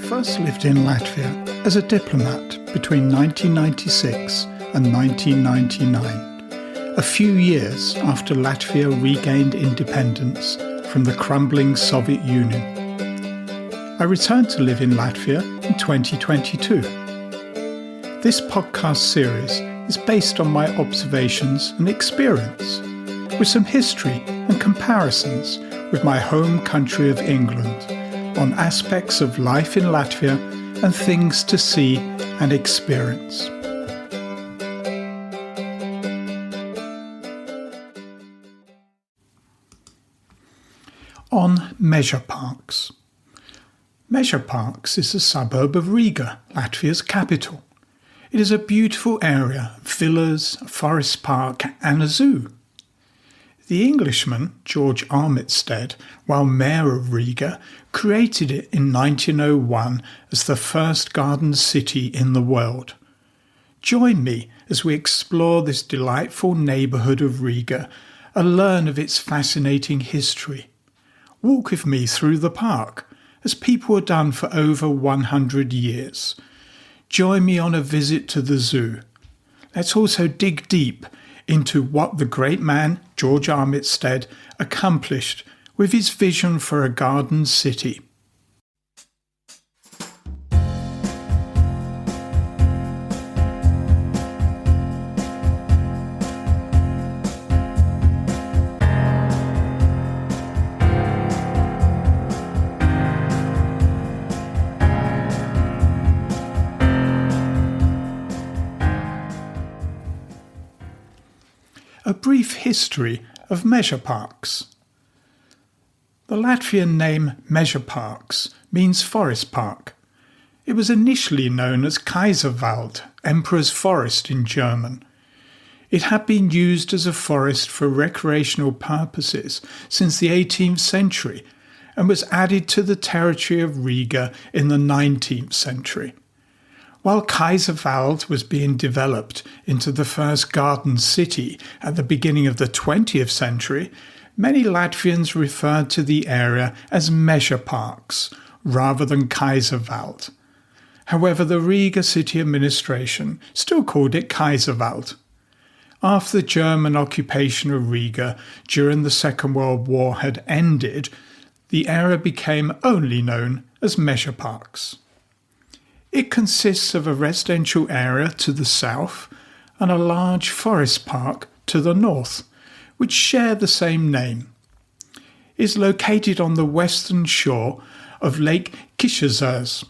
first lived in Latvia as a diplomat between 1996 and 1999, a few years after Latvia regained independence from the crumbling Soviet Union. I returned to live in Latvia in 2022. This podcast series is based on my observations and experience, with some history and comparisons with my home country of England on aspects of life in Latvia and things to see and experience. On Mežaparks. Mežaparks is a suburb of Riga, Latvia's capital. It is a beautiful area, villas, a forest park and a zoo. The Englishman George Armitstead, while Mayor of Rīga, created it in 1901 as the first garden city in the world. Join me as we explore this delightful neighbourhood of Riga and learn of its fascinating history. Walk with me through the park, as people have done for over 100 years. Join me on a visit to the zoo. Let's also dig deep into what the great man, George Armitstead, accomplished with his vision for a garden city. A brief history of Mežaparks. The Latvian name Mežaparks means forest park. It was initially known as Kaiserwald, Emperor's Forest in German. It had been used as a forest for recreational purposes since the 18th century and was added to the territory of Riga in the 19th century. While Kaiserwald was being developed into the first garden city at the beginning of the 20th century, many Latvians referred to the area as Mežaparks rather than Kaiserwald. However, the Riga city administration still called it Kaiserwald. After the German occupation of Riga during the Second World War had ended, the area became only known as Mežaparks. It consists of a residential area to the south and a large forest park to the north, which share the same name. It is located on the western shore of Lake Kišezeres.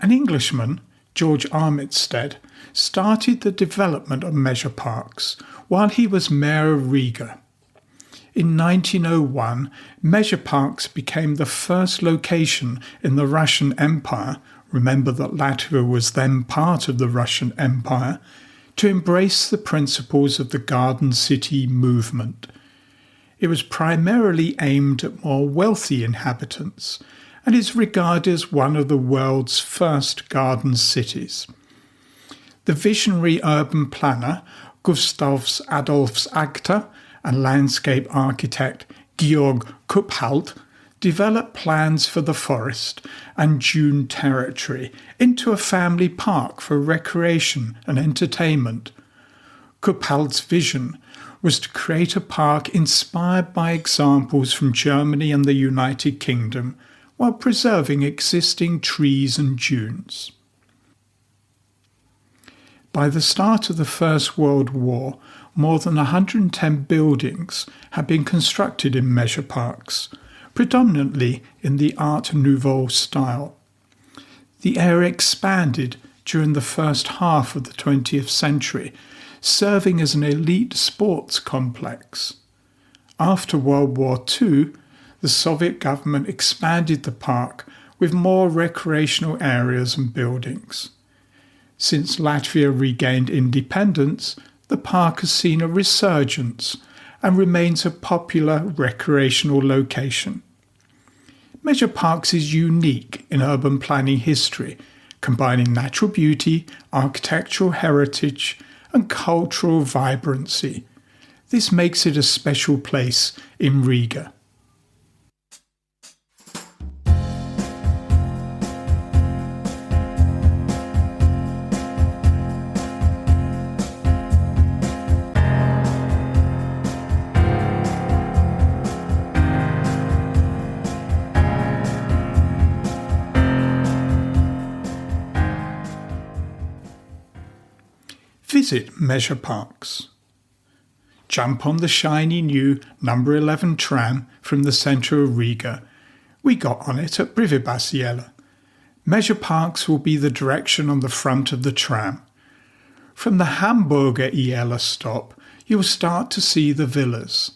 An Englishman, George Armitstead, started the development of Mežaparks while he was Mayor of Rīga. In 1901, Mežaparks became the first location in the Russian Empire, remember that Latvia was then part of the Russian Empire, to embrace the principles of the Garden City movement. It was primarily aimed at more wealthy inhabitants and is regarded as one of the world's first garden cities. The visionary urban planner Gustavs Adolfs Agter and landscape architect Georg Kupalt developed plans for the forest and dune territory into a family park for recreation and entertainment. Kupalt's vision was to create a park inspired by examples from Germany and the United Kingdom while preserving existing trees and dunes. By the start of the First World War, more than 110 buildings had been constructed in Mežaparks, predominantly in the Art Nouveau style. The area expanded during the first half of the 20th century, serving as an elite sports complex. After World War II, the Soviet government expanded the park with more recreational areas and buildings. Since Latvia regained independence, the park has seen a resurgence and remains a popular recreational location. Mežaparks is unique in urban planning history, combining natural beauty, architectural heritage, and cultural vibrancy. This makes it a special place in Riga. visit Mežaparks. Jump on the shiny new number 11 tram from the centre of Riga. We got on it at Brivibasiela. Mežaparks will be the direction on the front of the tram. From the Hamburger Iela stop, you will start to see the villas.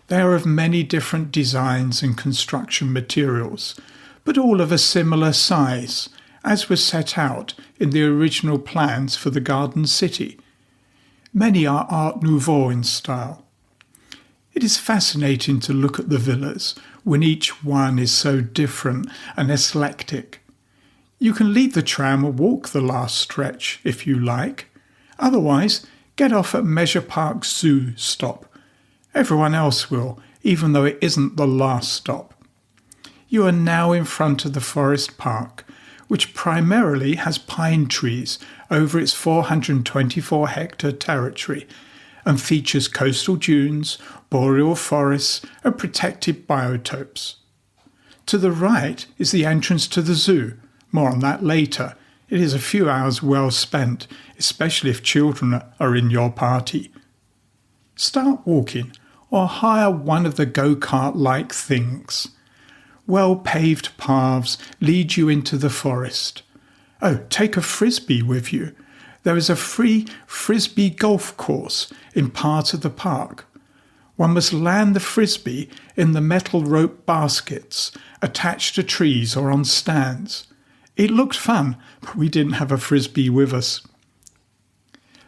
They are of many different designs and construction materials, but all of a similar size, as was set out in the original plans for the garden city. Many are Art Nouveau in style. It is fascinating to look at the villas when each one is so different and eclectic. You can leave the tram or walk the last stretch if you like. Otherwise, get off at Mežaparks Zoo stop. Everyone else will, even though it isn't the last stop. You are now in front of the forest park, which primarily has pine trees over its 424-hectare territory and features coastal dunes, boreal forests and protected biotopes. To the right is the entrance to the zoo. More on that later. It is a few hours well spent, especially if children are in your party. Start walking or hire one of the go-kart-like things. Well-paved paths lead you into the forest. Oh, take a frisbee with you. There is a free frisbee golf course in part of the park. One must land the frisbee in the metal rope baskets attached to trees or on stands. It looked fun, but we didn't have a frisbee with us.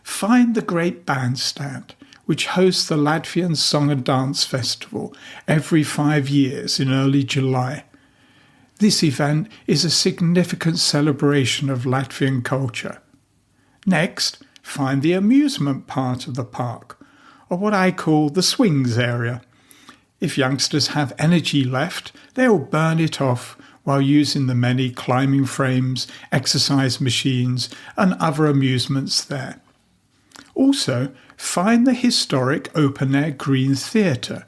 Find the great bandstand, which hosts the Latvian Song and Dance Festival every 5 years in early July. This event is a significant celebration of Latvian culture. Next, find the amusement part of the park, or what I call the swings area. If youngsters have energy left, they will burn it off while using the many climbing frames, exercise machines and other amusements there. Also, find the historic open-air Green Theatre,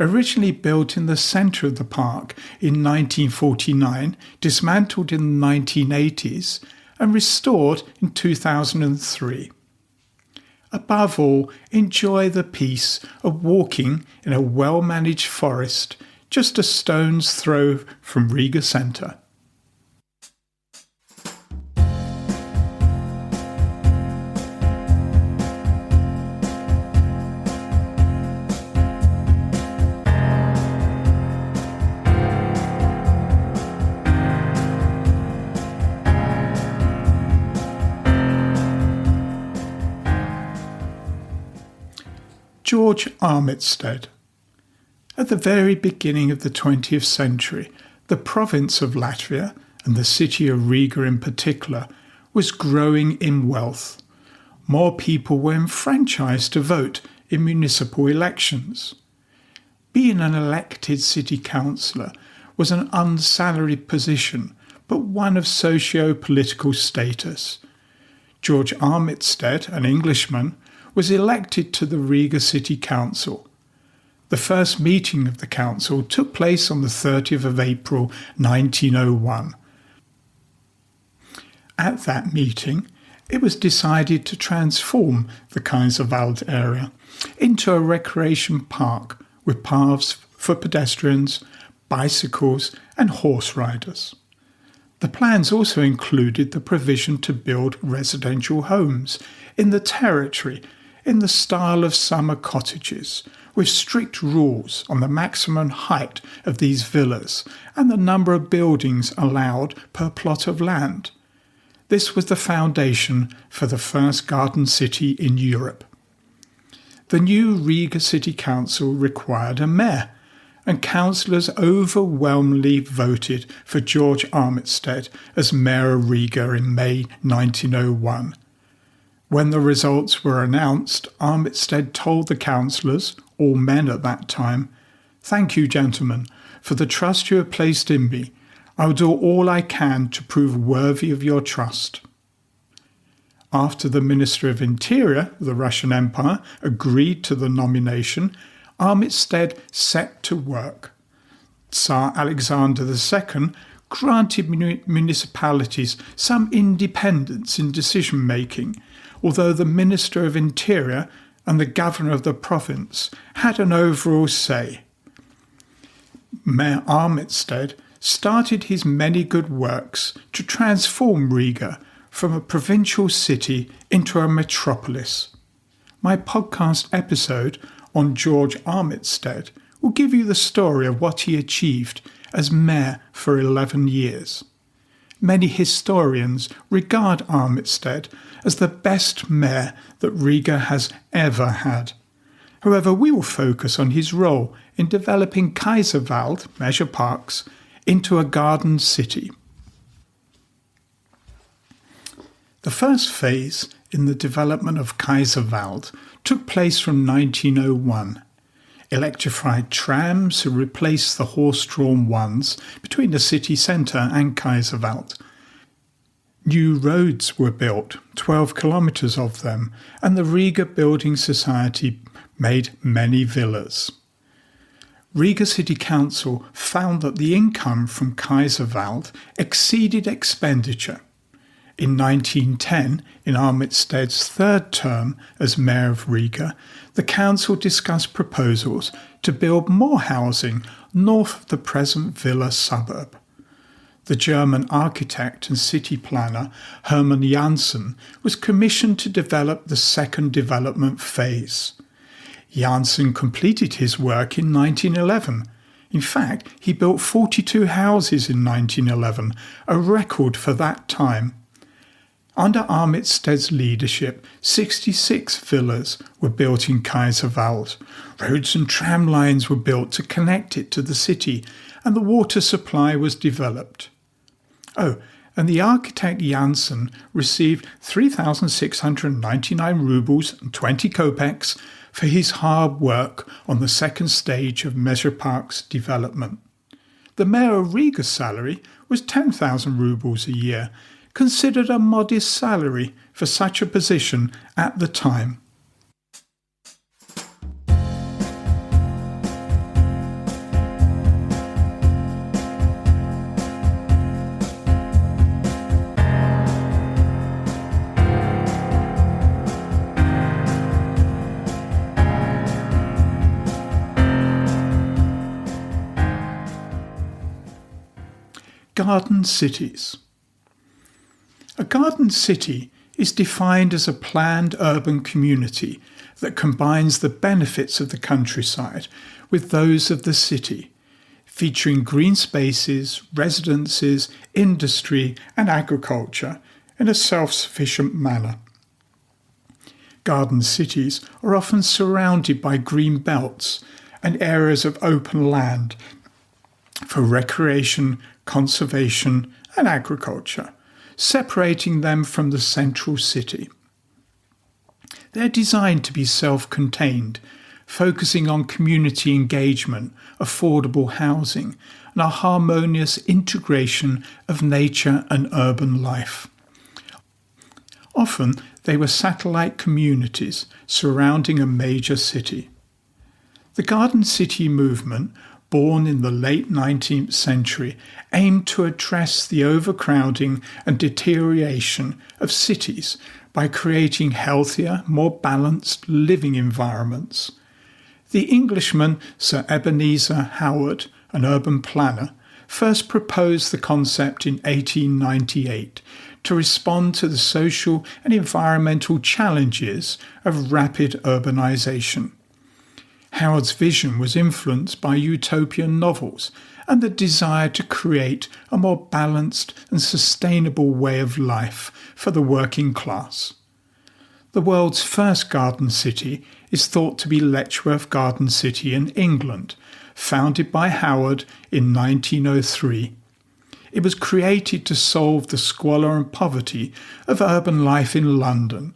originally built in the centre of the park in 1949, dismantled in the 1980s and restored in 2003. Above all, enjoy the peace of walking in a well-managed forest just a stone's throw from Riga centre. George Armitstead. At the very beginning of the 20th century, the province of Latvia, and the city of Riga in particular, was growing in wealth. More people were enfranchised to vote in municipal elections. Being an elected city councillor was an unsalaried position, but one of socio-political status. George Armitstead, an Englishman, was elected to the Riga City Council. The first meeting of the council took place on the 30th of April 1901. At that meeting, it was decided to transform the Kaiserwald area into a recreation park with paths for pedestrians, bicycles and horse riders. The plans also included the provision to build residential homes in the territory in the style of summer cottages, with strict rules on the maximum height of these villas and the number of buildings allowed per plot of land. This was the foundation for the first garden city in Europe. The new Riga City Council required a mayor, and councillors overwhelmingly voted for George Armitstead as Mayor of Riga in May 1901. When the results were announced, Armitstead told the councillors, all men at that time, "Thank you, gentlemen, for the trust you have placed in me. I will do all I can to prove worthy of your trust." After the Minister of Interior of the Russian Empire agreed to the nomination, Armitstead set to work. Tsar Alexander II granted municipalities some independence in decision-making, although the Minister of Interior and the Governor of the province had an overall say. Mayor Armitstead started his many good works to transform Riga from a provincial city into a metropolis. My podcast episode on George Armitstead will give you the story of what he achieved as mayor for 11 years. Many historians regard Armitstead as the best mayor that Riga has ever had. However, we will focus on his role in developing Kaiserwald, Mežaparks, into a garden city. The first phase in the development of Kaiserwald took place from 1901. Electrified trams replaced the horse-drawn ones between the city centre and Kaiserwald. New roads were built, 12 kilometres of them, and the Riga Building Society made many villas. Riga City Council found that the income from Kaiserwald exceeded expenditure. In 1910, in Armitstead's third term as Mayor of Riga, the council discussed proposals to build more housing north of the present villa suburb. The German architect and city planner Hermann Janssen was commissioned to develop the second development phase. Janssen completed his work in 1911. In fact, he built 42 houses in 1911, a record for that time. Under Armitstead's leadership, 66 villas were built in Kaiserwald. Roads and tram lines were built to connect it to the city, and the water supply was developed. Oh, and the architect Janssen received 3,699 rubles and 20 kopecks for his hard work on the second stage of Mežaparks development. The Mayor of Rīga's salary was 10,000 rubles a year, considered a modest salary for such a position at the time. Garden cities. A garden city is defined as a planned urban community that combines the benefits of the countryside with those of the city, featuring green spaces, residences, industry and agriculture in a self-sufficient manner. Garden cities are often surrounded by green belts and areas of open land for recreation, conservation and agriculture, separating them from the central city. They're designed to be self-contained, focusing on community engagement, affordable housing, and a harmonious integration of nature and urban life. Often they were satellite communities surrounding a major city. The Garden City movement, born in the late 19th century, aimed to address the overcrowding and deterioration of cities by creating healthier, more balanced living environments. The Englishman Sir Ebenezer Howard, an urban planner, first proposed the concept in 1898 to respond to the social and environmental challenges of rapid urbanisation. Howard's vision was influenced by utopian novels and the desire to create a more balanced and sustainable way of life for the working class. The world's first garden city is thought to be Letchworth Garden City in England, founded by Howard in 1903. It was created to solve the squalor and poverty of urban life in London.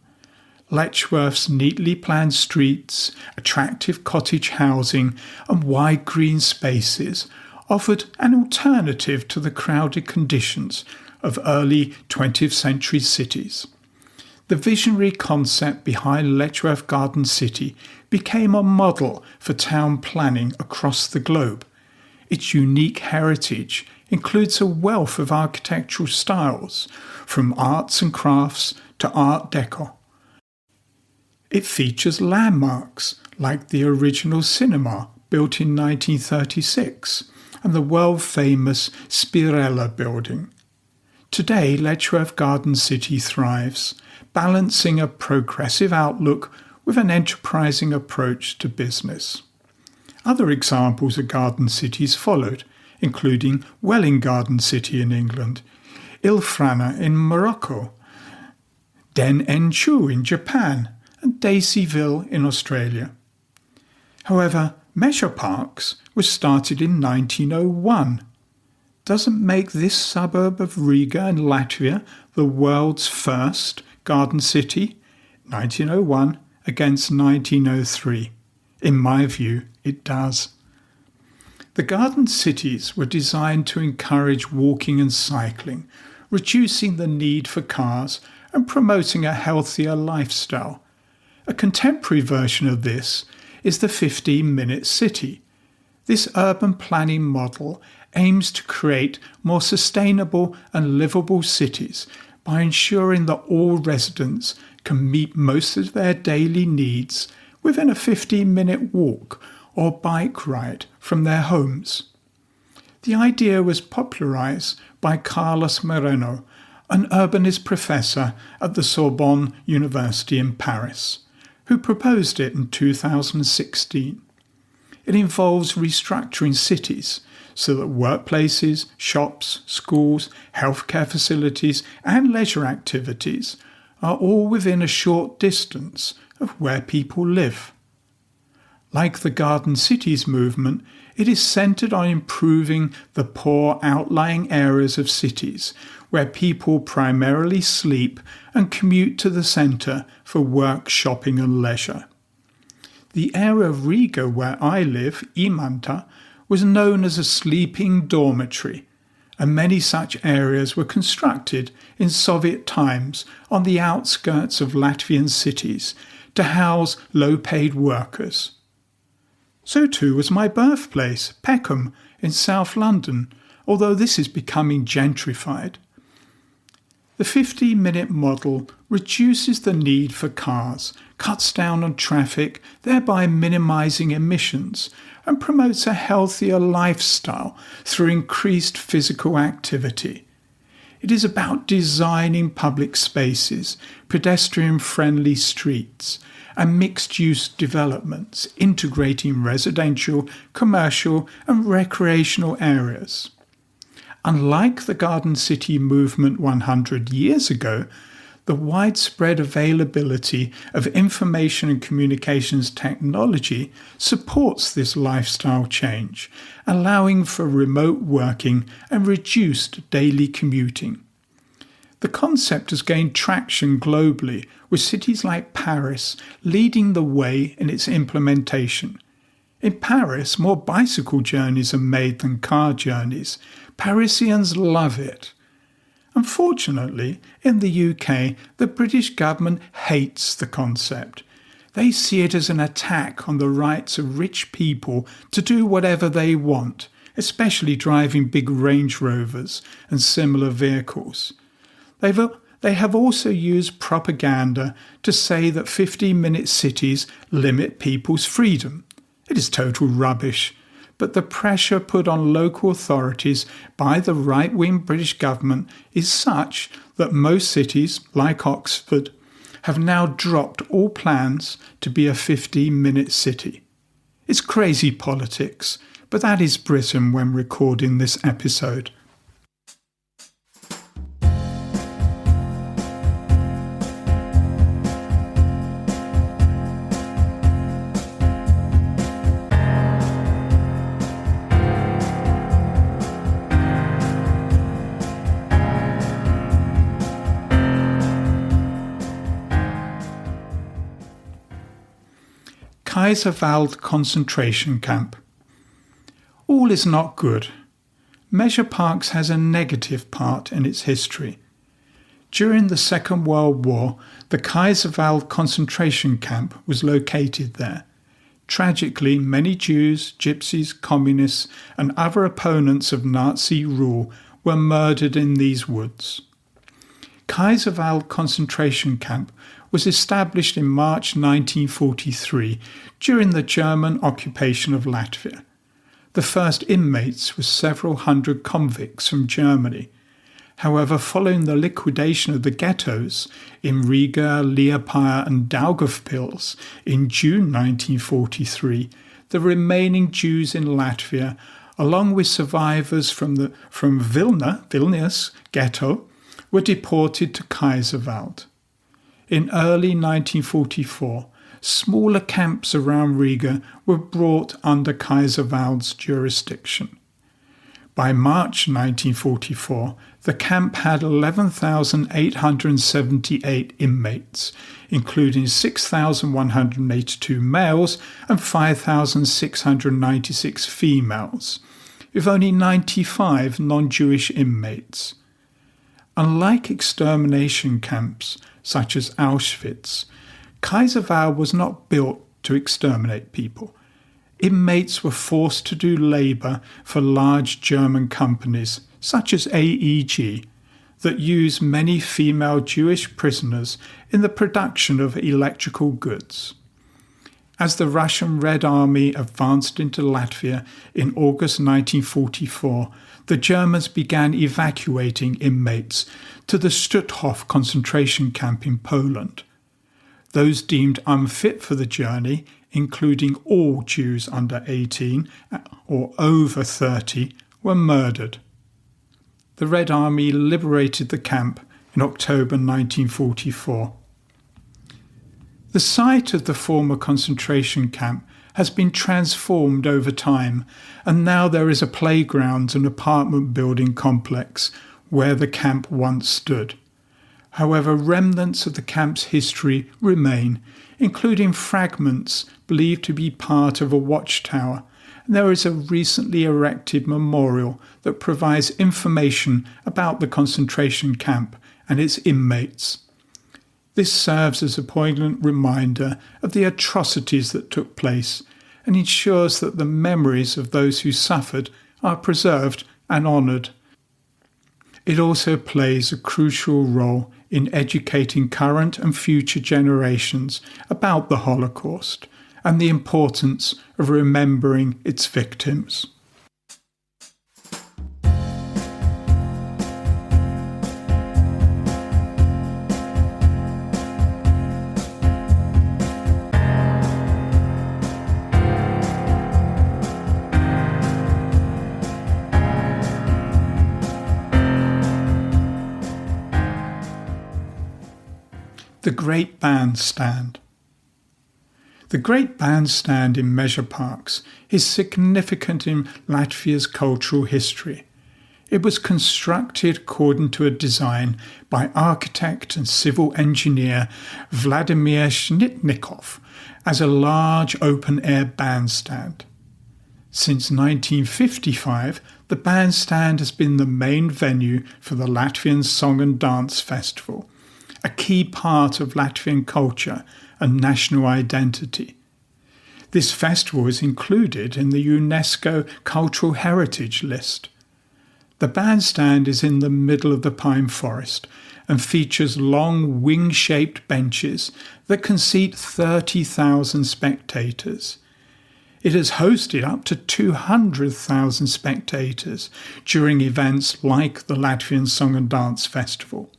Letchworth's neatly planned streets, attractive cottage housing and wide green spaces offered an alternative to the crowded conditions of early 20th century cities. The visionary concept behind Letchworth Garden City became a model for town planning across the globe. Its unique heritage includes a wealth of architectural styles, from arts and crafts to Art Deco. It features landmarks like the original cinema built in 1936 and the world-famous Spirella building. Today, Letchworth Garden City thrives, balancing a progressive outlook with an enterprising approach to business. Other examples of garden cities followed, including Welling Garden City in England, Ilfrana in Morocco, Den En Chu in Japan, and Daceyville in Australia. However, Mežaparks was started in 1901. Doesn't make this suburb of Riga in Latvia the world's first garden city? 1901 against 1903. In my view, it does. The garden cities were designed to encourage walking and cycling, reducing the need for cars and promoting a healthier lifestyle. A contemporary version of this is the 15-minute city. This urban planning model aims to create more sustainable and livable cities by ensuring that all residents can meet most of their daily needs within a 15-minute walk or bike ride from their homes. The idea was popularised by Carlos Moreno, an urbanist professor at the Sorbonne University in Paris, who proposed it in 2016. It involves restructuring cities so that workplaces, shops, schools, healthcare facilities and leisure activities are all within a short distance of where people live. Like the Garden Cities movement, it is centred on improving the poor outlying areas of cities where people primarily sleep and commute to the centre for work, shopping and leisure. The area of Riga where I live, Imanta, was known as a sleeping dormitory, and many such areas were constructed in Soviet times on the outskirts of Latvian cities to house low-paid workers. So too was my birthplace, Peckham, in South London, although this is becoming gentrified. The 15-minute model reduces the need for cars, cuts down on traffic, thereby minimising emissions, and promotes a healthier lifestyle through increased physical activity. It is about designing public spaces, pedestrian-friendly streets, and mixed-use developments, integrating residential, commercial and recreational areas. Unlike the Garden City movement 100 years ago, the widespread availability of information and communications technology supports this lifestyle change, allowing for remote working and reduced daily commuting. The concept has gained traction globally, with cities like Paris leading the way in its implementation. In Paris, more bicycle journeys are made than car journeys. Parisians love it. Unfortunately, in the UK, the British government hates the concept. They see it as an attack on the rights of rich people to do whatever they want, especially driving big Range Rovers and similar vehicles. They have also used propaganda to say that 15-minute cities limit people's freedom. It is total rubbish, but the pressure put on local authorities by the right-wing British government is such that most cities, like Oxford, have now dropped all plans to be a 15-minute city. It's crazy politics, but that is Britain when recording this episode. Kaiserwald concentration camp. All is not good. Mežaparks has a negative part in its history. During the Second World War, the Kaiserwald concentration camp was located there. Tragically, many Jews, Gypsies, Communists and other opponents of Nazi rule were murdered in these woods. Kaiserwald concentration camp was established in March 1943 during the German occupation of Latvia. The first inmates were several hundred convicts from Germany. However, following the liquidation of the ghettos in Riga, Liepaja and Daugavpils in June 1943, the remaining Jews in Latvia, along with survivors from Vilnius ghetto, were deported to Kaiserwald. In early 1944, smaller camps around Riga were brought under Kaiserwald's jurisdiction. By March 1944, the camp had 11,878 inmates, including 6,182 males and 5,696 females, with only 95 non-Jewish inmates. Unlike extermination camps such as Auschwitz, Kaiserwald was not built to exterminate people. Inmates were forced to do labour for large German companies such as AEG that use many female Jewish prisoners in the production of electrical goods. As the Russian Red Army advanced into Latvia in August 1944, the Germans began evacuating inmates to the Stutthof concentration camp in Poland. Those deemed unfit for the journey, including all Jews under 18 or over 30, were murdered. The Red Army liberated the camp in October 1944. The site of the former concentration camp has been transformed over time, and now there is a playground and apartment building complex where the camp once stood. However, remnants of the camp's history remain, including fragments believed to be part of a watchtower, and there is a recently erected memorial that provides information about the concentration camp and its inmates. This serves as a poignant reminder of the atrocities that took place and ensures that the memories of those who suffered are preserved and honoured. It also plays a crucial role in educating current and future generations about the Holocaust and the importance of remembering its victims. The Great Bandstand. The Great Bandstand in Mežaparks is significant in Latvia's cultural history. It was constructed according to a design by architect and civil engineer Vladimir Shnitnikov as a large open-air bandstand. Since 1955, the bandstand has been the main venue for the Latvian Song and Dance Festival, a key part of Latvian culture and national identity. This festival is included in the UNESCO Cultural Heritage List. The bandstand is in the middle of the pine forest and features long wing-shaped benches that can seat 30,000 spectators. It has hosted up to 200,000 spectators during events like the Latvian Song and Dance Festival.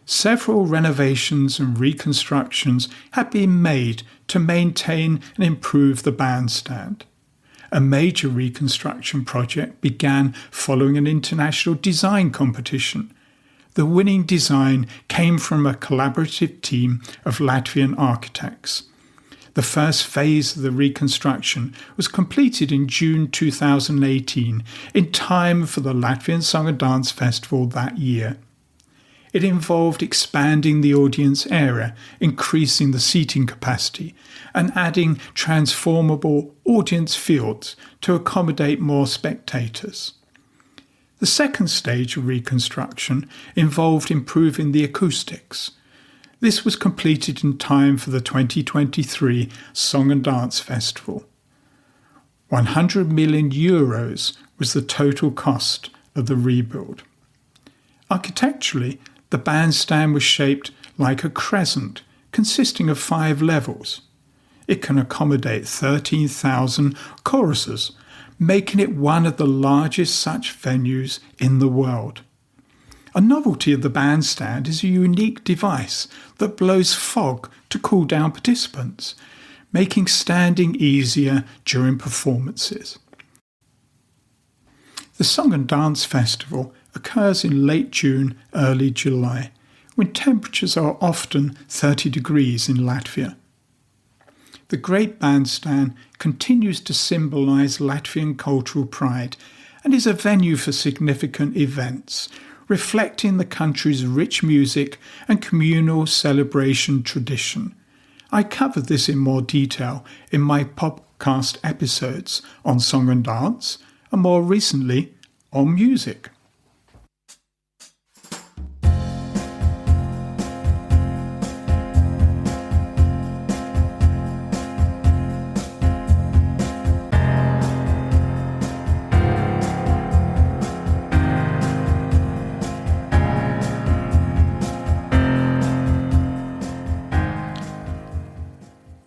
Several renovations and reconstructions have been made to maintain and improve the bandstand. A major reconstruction project began following an international design competition. The winning design came from a collaborative team of Latvian architects. The first phase of the reconstruction was completed in June 2018, in time for the Latvian Song and Dance Festival that year. It involved expanding the audience area, increasing the seating capacity, and adding transformable audience fields to accommodate more spectators. The second stage of reconstruction involved improving the acoustics. This was completed in time for the 2023 Song and Dance Festival. €100 million was the total cost of the rebuild. Architecturally, The bandstand was shaped like a crescent, consisting of 5 levels. It can accommodate 13,000 choruses, making it one of the largest such venues in the world. A novelty of the bandstand is a unique device that blows fog to cool down participants, making standing easier during performances. The Song and Dance Festival occurs in late June, early July, when temperatures are often 30 degrees in Latvia. The Great Bandstand continues to symbolise Latvian cultural pride and is a venue for significant events, reflecting the country's rich music and communal celebration tradition. I covered this in more detail in my podcast episodes on song and dance, and more recently on music.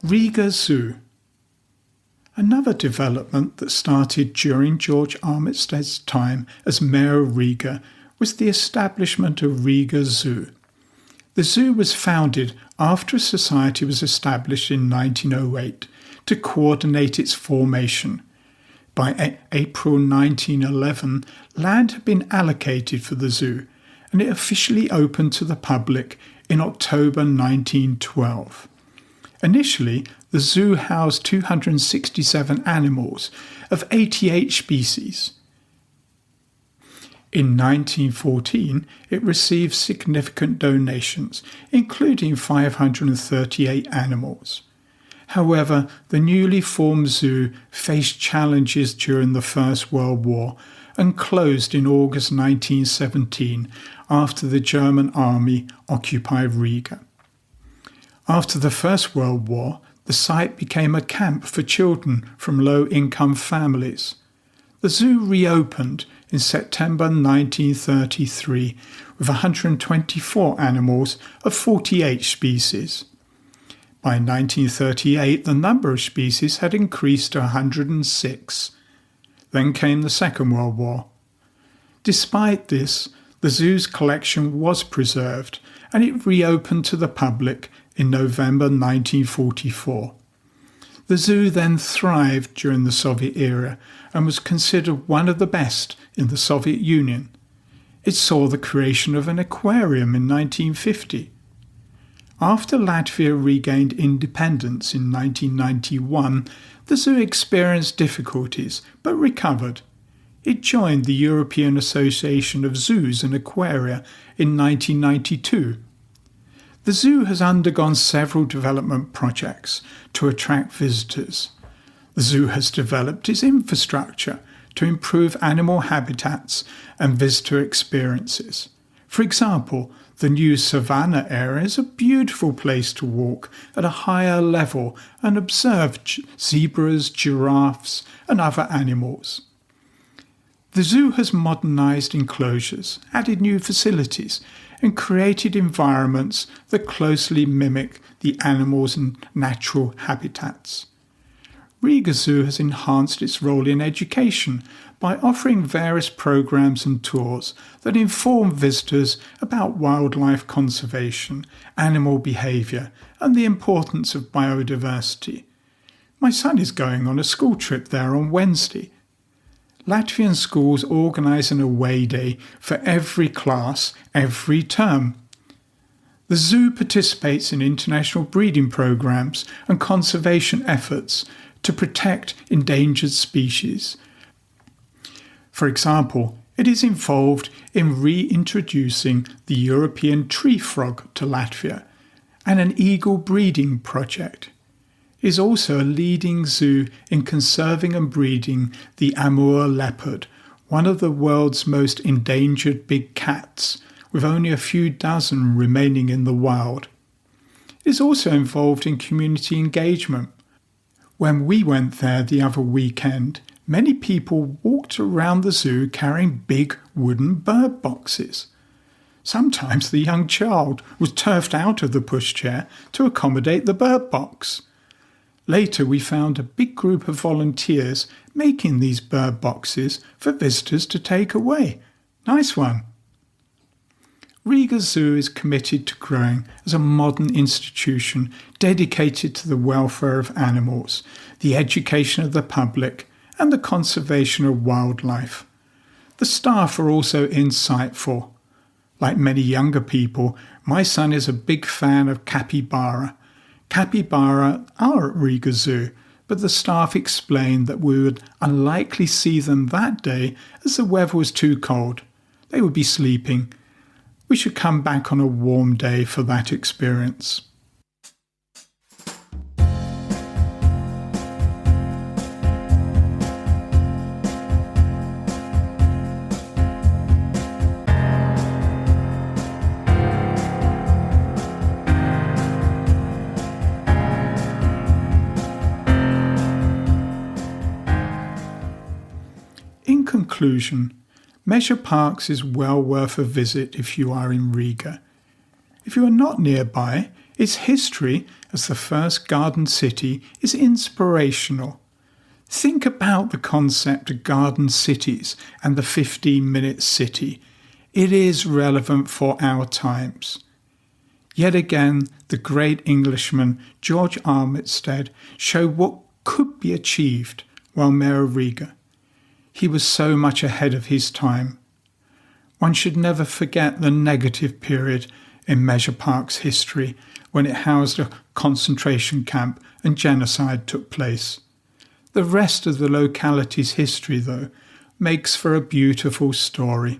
Rīga Zoo. Another development that started during George Armitstead's time as Mayor of Rīga was the establishment of Rīga Zoo. The zoo was founded after a society was established in 1908 to coordinate its formation. By April 1911, land had been allocated for the zoo, and it officially opened to the public in October 1912. Initially, the zoo housed 267 animals of 88 species. In 1914, it received significant donations, including 538 animals. However, the newly formed zoo faced challenges during the First World War and closed in August 1917 after the German army occupied Riga. After the First World War, the site became a camp for children from low-income families. The zoo reopened in September 1933 with 124 animals of 48 species. By 1938, the number of species had increased to 106. Then came the Second World War. Despite this, the zoo's collection was preserved and it reopened to the public in November 1944. The zoo then thrived during the Soviet era and was considered one of the best in the Soviet Union. It saw the creation of an aquarium in 1950. After Latvia regained independence in 1991, the zoo experienced difficulties but recovered. It joined the European Association of Zoos and Aquaria in 1992. The zoo has undergone several development projects to attract visitors. The zoo has developed its infrastructure to improve animal habitats and visitor experiences. For example, the new savannah area is a beautiful place to walk at a higher level and observe zebras, giraffes, and other animals. The zoo has modernised enclosures, added new facilities, and created environments that closely mimic the animals' and natural habitats. Rīga Zoo has enhanced its role in education by offering various programs and tours that inform visitors about wildlife conservation, animal behaviour, and the importance of biodiversity. My son is going on a school trip there on Wednesday. Latvian schools organise an away day for every class every term. The zoo participates in international breeding programs and conservation efforts to protect endangered species. For example, it is involved in reintroducing the European tree frog to Latvia and an eagle breeding project. It is also a leading zoo in conserving and breeding the Amur leopard, one of the world's most endangered big cats, with only a few dozen remaining in the wild. It is also involved in community engagement. When we went there the other weekend, many people walked around the zoo carrying big wooden bird boxes. Sometimes the young child was turfed out of the pushchair to accommodate the bird box. Later we found a big group of volunteers making these bird boxes for visitors to take away. Nice one. Rīga Zoo is committed to growing as a modern institution dedicated to the welfare of animals, the education of the public, and the conservation of wildlife. The staff are also insightful. Like many younger people, my son is a big fan of capybara. Capybara are at Rīga Zoo, but the staff explained that we would unlikely see them that day as the weather was too cold. They would be sleeping. We should come back on a warm day for that experience. In conclusion, Mežaparks is well worth a visit if you are in Riga. If you are not nearby, its history as the first garden city is inspirational. Think about the concept of garden cities and the 15-minute city. It is relevant for our times. Yet again, the great Englishman George Armitstead showed what could be achieved while Mayor of Rīga. He was so much ahead of his time. One should never forget the negative period in Mežaparks' history when it housed a concentration camp and genocide took place. The rest of the locality's history, though, makes for a beautiful story.